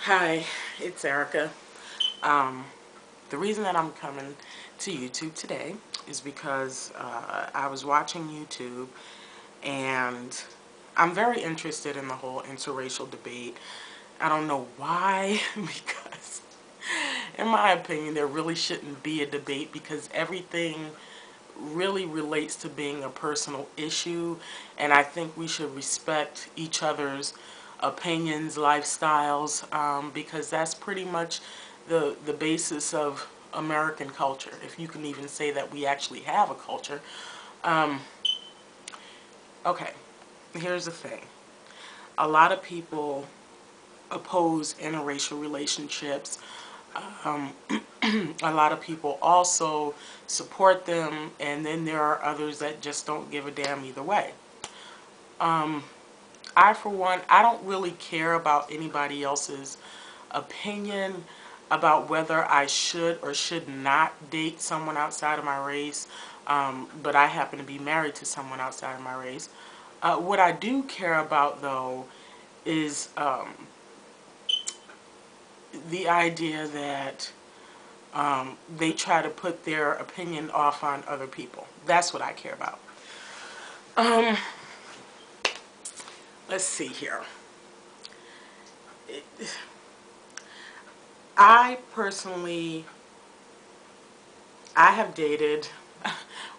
Hi, it's Erica. Um, the reason that I'm coming to YouTube today is because I was watching YouTube and I'm very interested in the whole interracial debate. I don't know why, because in my opinion there really shouldn't be a debate because everything really relates to being a personal issue, and I think we should respect each other's opinions, lifestyles, because that's pretty much the basis of American culture, if you can even say that we actually have a culture. Um, okay, here's the thing. A lot of people oppose interracial relationships. Um, a lot of people also support them, and then there are others that just don't give a damn either way. Um, I, for one, I don't really care about anybody else's opinion about whether I should or should not date someone outside of my race, but I happen to be married to someone outside of my race. What I do care about, though, is the idea that they try to put their opinion off on other people. That's what I care about. Um, let's see here. I personally, I have dated,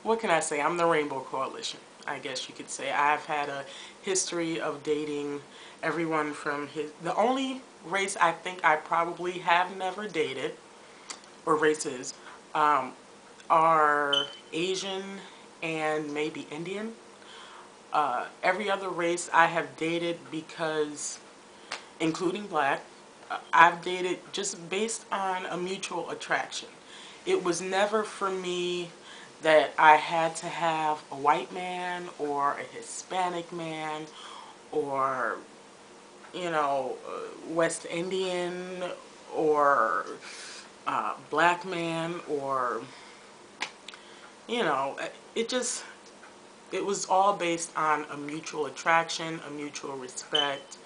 what can I say? I'm the Rainbow Coalition, I guess you could say. I've had a history of dating everyone from the only race I think I probably have never dated, or races, um, are Asian and maybe Indian. Every other race I have dated because, including black, I've dated just based on a mutual attraction. It was never for me that I had to have a white man or a Hispanic man or, West Indian or black man or, you know, it just, it was all based on a mutual attraction, a mutual respect.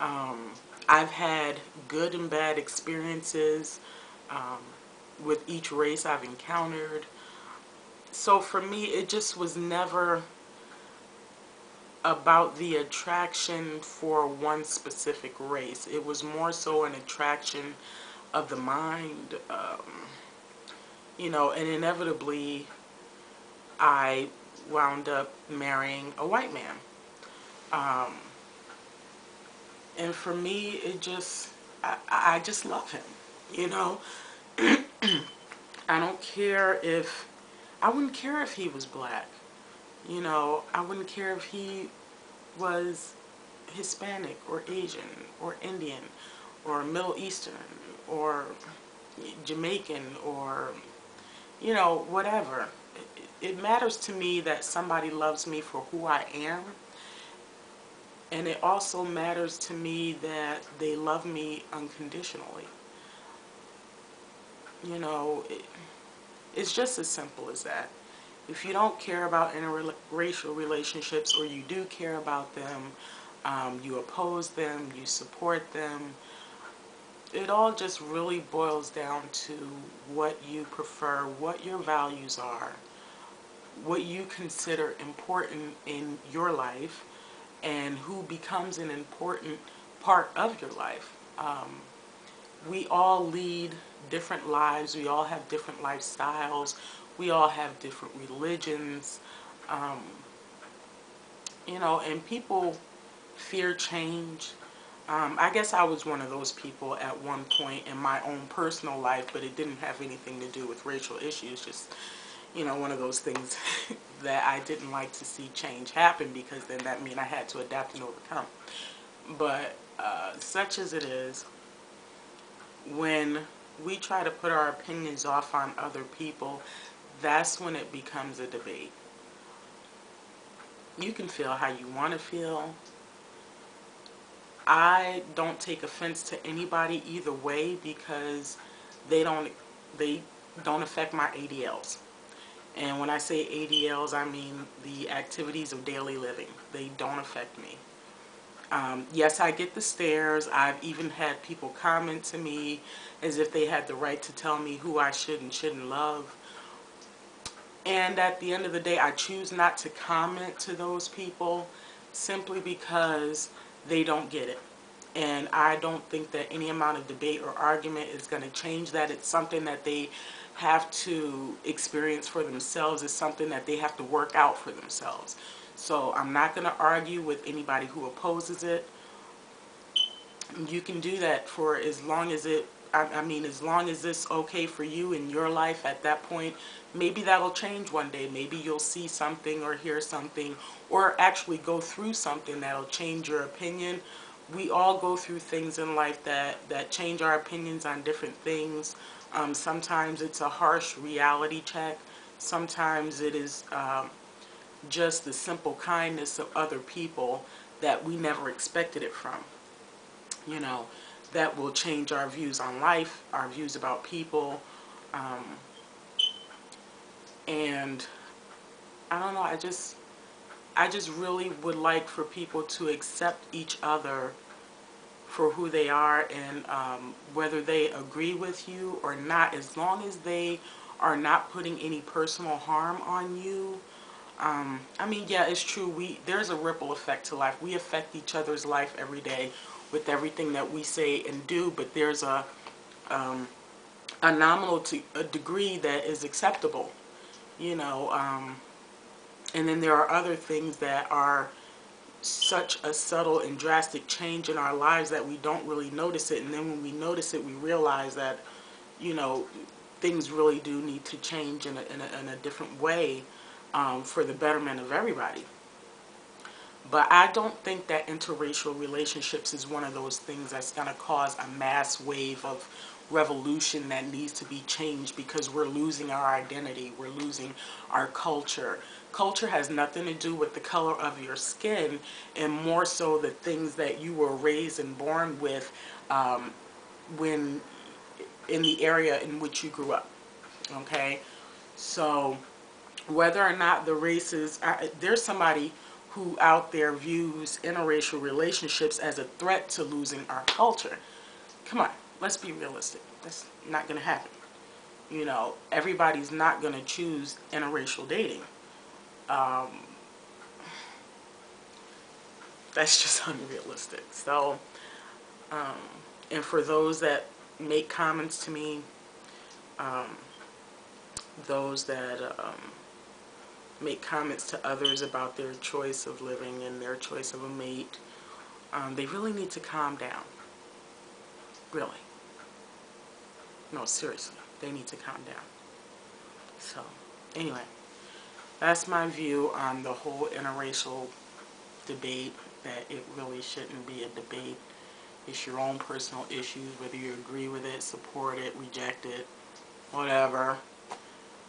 Um, I've had good and bad experiences um, with each race I've encountered. So for me, it just was never about the attraction for one specific race. It was more so an attraction of the mind, and inevitably I wound up marrying a white man. Um, and for me, it just, I just love him, you know. I don't care if, I wouldn't care if he was black. I wouldn't care if he was Hispanic or Asian or Indian or Middle Eastern or Jamaican or, whatever. It matters to me that somebody loves me for who I am, and it also matters to me that they love me unconditionally. You know, it's just as simple as that. If you don't care about interracial relationships, or you do care about them, you oppose them, you support them, it all just really boils down to what you prefer, what your values are, what you consider important in your life, and who becomes an important part of your life. We all lead different lives. We all have different lifestyles. We all have different religions. Um, and people fear change. I guess I was one of those people at one point in my own personal life, but it didn't have anything to do with racial issues. Just, one of those things that I didn't like to see change happen, because then that meant I had to adapt and overcome. But such as it is, when we try to put our opinions off on other people, that's when it becomes a debate. You can feel how you want to feel. I don't take offense to anybody either way, because they don't they don't affect my ADLs. And when I say ADLs, I mean the activities of daily living. They don't affect me. Yes, I get the stares. I've even had people comment to me as if they had the right to tell me who I should and shouldn't love. And at the end of the day, I choose not to comment to those people simply because they don't get it. And I don't think that any amount of debate or argument is going to change that. It's something that they have to experience for themselves. It's something that they have to work out for themselves. So I'm not going to argue with anybody who opposes it. You can do that for as long as I mean, as long as it's okay for you in your life at that point. Maybe that'll change one day. Maybe you'll see something or hear something or actually go through something that'll change your opinion. We all go through things in life that change our opinions on different things. Sometimes it's a harsh reality check. Sometimes it is just the simple kindness of other people that we never expected it from. You know, that will change our views on life, our views about people, and I don't know, I just really would like for people to accept each other for who they are, and whether they agree with you or not, as long as they are not putting any personal harm on you. I mean, yeah, it's true. There's a ripple effect to life. We affect each other's life every day with everything that we say and do, but there's a nominal to a degree that is acceptable, you know. And then there are other things that are such a subtle and drastic change in our lives that we don't really notice it, and then when we notice it, we realize that, you know, things really do need to change in a different way, for the betterment of everybody. But I don't think that interracial relationships is one of those things that's going to cause a mass wave of revolution that needs to be changed, because we're losing our identity, we're losing our culture. Culture has nothing to do with the color of your skin, and more so the things that you were raised and born with, when in the area in which you grew up. Okay, so whether or not the races, there's somebody who out there views interracial relationships as a threat to losing our culture. Come on, let's be realistic. That's not going to happen. You know, everybody's not going to choose interracial dating. Um, that's just unrealistic. So, um, and for those that make comments to me, um, those that make comments to others about their choice of living and their choice of a mate, they really need to calm down. Really. No, seriously. They need to calm down. So, anyway, that's my view on the whole interracial debate, that it really shouldn't be a debate. It's your own personal issues, whether you agree with it, support it, reject it, whatever.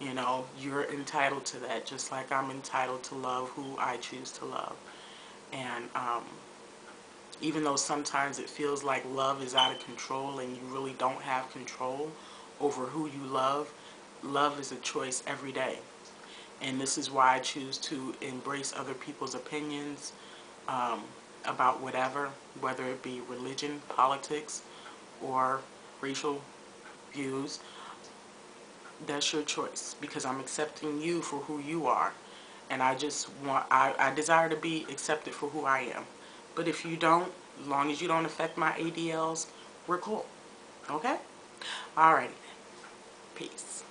You know, you're entitled to that, just like I'm entitled to love who I choose to love. And even though sometimes it feels like love is out of control and you really don't have control over who you love, love is a choice every day. And this is why I choose to embrace other people's opinions, about whatever, whether it be religion, politics, or racial views. That's your choice, because I'm accepting you for who you are. And I desire to be accepted for who I am. But if you don't, as long as you don't affect my ADLs, we're cool. Okay? Alrighty then. Peace.